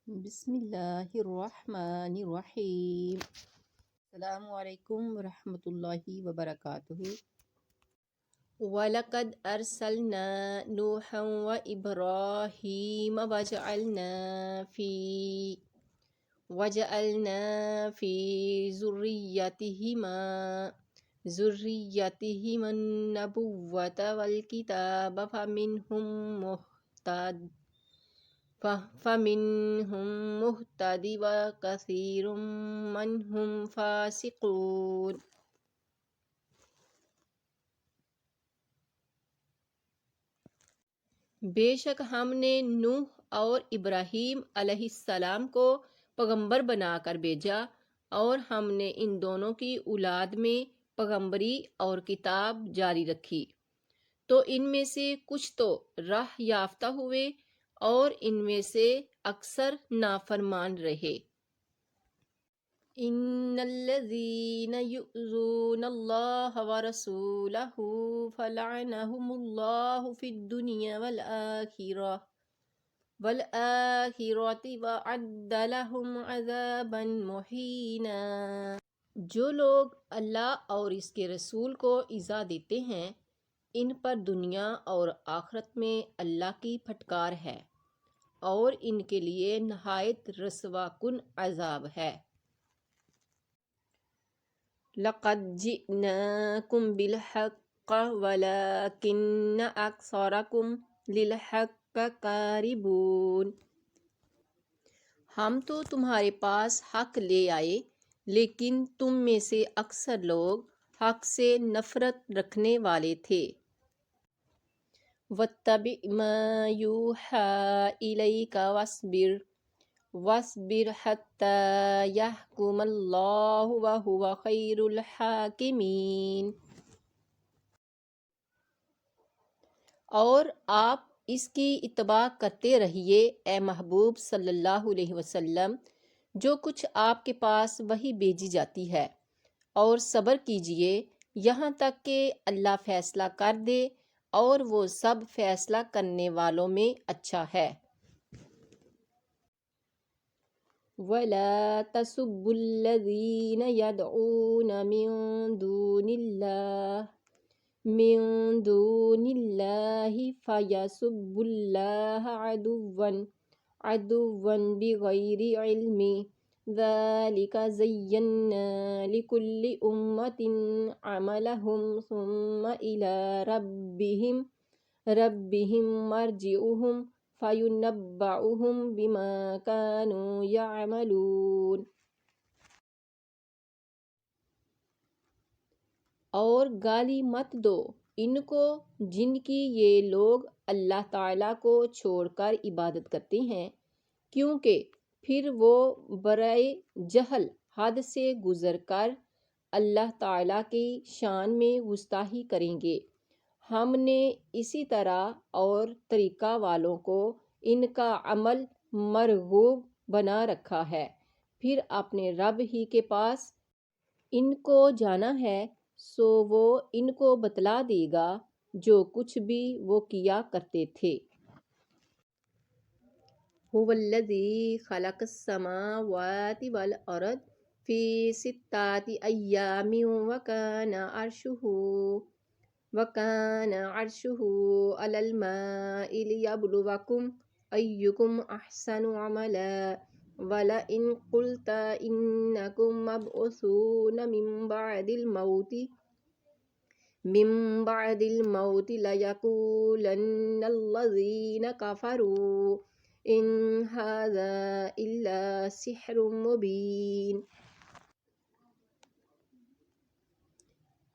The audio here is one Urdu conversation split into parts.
بسم اللہ الرحمن الرحیم۔ السلام علیکم ورحمۃ اللہ وبرکاتہ۔ وَلَقَدْ أَرْسَلْنَا نُوحًا وَإِبْرَاهِيمَ وَجَعَلْنَا فِي ذُرِّيَّتِهِمَا النُّبُوَّةَ وَالْكِتَابَ فَمِنْهُم مُهْتَدٍ وَكَثِيرٌ مِّنْهُمْ فَاسِقُونَ۔ بے شک ہم نے نوح اور ابراہیم علیہ السلام کو پیغمبر بنا کر بھیجا، اور ہم نے ان دونوں کی اولاد میں پیغمبری اور کتاب جاری رکھی، تو ان میں سے کچھ تو راہ یافتہ ہوئے اور ان میں سے اکثر نافرمان رہے۔ ان الذين يؤذون الله ورسوله فلعنهم الله في الدنيا والآخرة وأعد لهم عذابا مهينا۔ جو لوگ اللہ اور اس کے رسول کو ایذا دیتے ہیں، ان پر دنیا اور آخرت میں اللہ کی پھٹکار ہے، اور ان کے لیے نہایت رسوا کن عذاب ہے۔ لَقَدْ جِئْنَاكُمْ بِالْحَقِّ وَلَكِنَّ أَكْثَرَكُمْ لِلْحَقِّ كَارِهُونَ۔ ہم تو تمہارے پاس حق لے آئے، لیکن تم میں سے اکثر لوگ حق سے نفرت رکھنے والے تھے۔ وَاتَّبِعْ مَا يُوحَىٰ إِلَيْكَ وَاصْبِرْ حَتَّىٰ يَحْكُمَ اللَّهُ وَهُوَ خَيْرُ الْحَاكِمِينَ۔ اور آپ اس کی اتباع کرتے رہیے اے محبوب صلی اللہ علیہ وسلم، جو کچھ آپ کے پاس وحی بھیجی جاتی ہے، اور صبر کیجیے یہاں تک کہ اللہ فیصلہ کر دے، اور وہ سب فیصلہ کرنے والوں میں اچھا ہے۔ وَلَا تَسُبُّوا الَّذِينَ يَدْعُونَ مِن دُونِ اللَّهِ فَيَسُبُّوا اللَّهَ عَدُوًّا بِغَيْرِ عِلْمٍ، ذَلِكَ زَيَّنَّا لِكُلِّ أُمَّةٍ عَمَلَهُمْ ثُمَّ إِلَىٰ رَبِّهِمْ مَرْجِعُهُمْ فَيُنَبِّئُهُم بِمَا كَانُوا يَعْمَلُونَ۔ اور گالی مت دو ان کو جن کی یہ لوگ اللہ تعالیٰ کو چھوڑ کر عبادت کرتے ہیں، کیونکہ پھر وہ برائے جہل حد سے گزر کر اللہ تعالیٰ کی شان میں گستاخی کریں گے۔ ہم نے اسی طرح اور طریقہ والوں کو ان کا عمل مرغوب بنا رکھا ہے، پھر اپنے رب ہی کے پاس ان کو جانا ہے، سو وہ ان کو بتلا دے گا جو کچھ بھی وہ کیا کرتے تھے۔ هُوَ الَّذِي خَلَقَ السَّمَاوَاتِ وَالْأَرْضَ فِي سِتَّةِ أَيَّامٍ وَكَانَ عَرْشُهُ عَلَى الْمَاءِ لِيَبْلُوَكُمْ أَيُّكُمْ أَحْسَنُ عَمَلًا وَلَئِنْ قُلْتَ إِنَّكُمْ مَبْعُوثُونَ مِنْ بَعْدِ الْمَوْتِ لَيَقُولَنَّ الَّذِينَ كَفَرُوا إِنْ هَذَا إِلَّا سِحْرٌ مُبِينٌ۔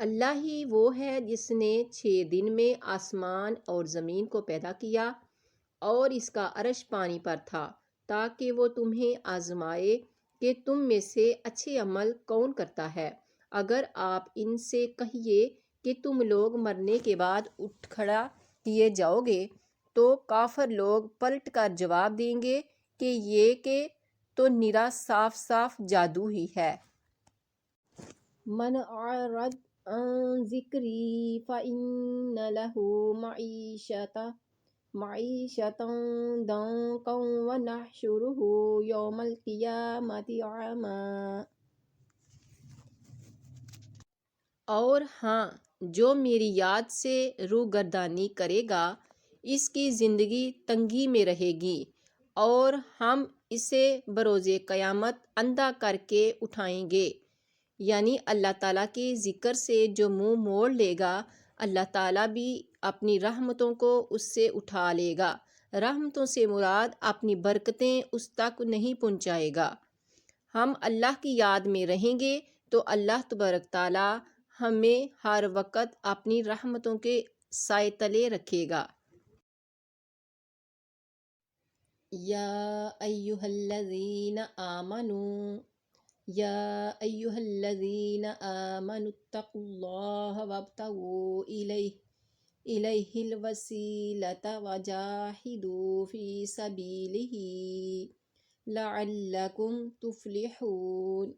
اللہ ہی وہ ہے جس نے 6 دن میں آسمان اور زمین کو پیدا کیا، اور اس کا عرش پانی پر تھا، تاکہ وہ تمہیں آزمائے کہ تم میں سے اچھے عمل کون کرتا ہے۔ اگر آپ ان سے کہیے کہ تم لوگ مرنے کے بعد اٹھ کھڑا کیے جاؤ گے، تو کافر لوگ پلٹ کر جواب دیں گے کہ یہ کہ تو نرا صاف صاف جادو ہی ہے۔ من اعرض عن ذکری فإن له معیشة ضنکا ونحشره یوم القیامة اعما۔ اور ہاں، جو میری یاد سے روگردانی کرے گا اس کی زندگی تنگی میں رہے گی، اور ہم اسے بروز قیامت اندھا کر کے اٹھائیں گے۔ یعنی اللہ تعالیٰ کے ذکر سے جو منہ موڑ لے گا، اللہ تعالیٰ بھی اپنی رحمتوں کو اس سے اٹھا لے گا۔ رحمتوں سے مراد اپنی برکتیں اس تک نہیں پہنچائے گا۔ ہم اللہ کی یاد میں رہیں گے تو اللہ تبارک تعالیٰ ہمیں ہر وقت اپنی رحمتوں کے سائے تلے رکھے گا۔ یا ایہا الذین آمنوا یا ایہا الذین آمنوا اتقوا اللہ وابتغوا الیہ الوسیلۃ وجاہدوا فی سبیلہ لعلکم تفلحون۔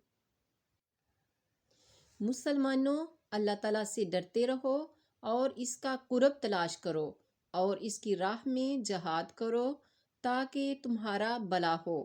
مسلمانوں، اللہ تعالیٰ سے ڈرتے رہو اور اس کا قرب تلاش کرو اور اس کی راہ میں جہاد کرو تاکہ تمہارا بھلا ہو۔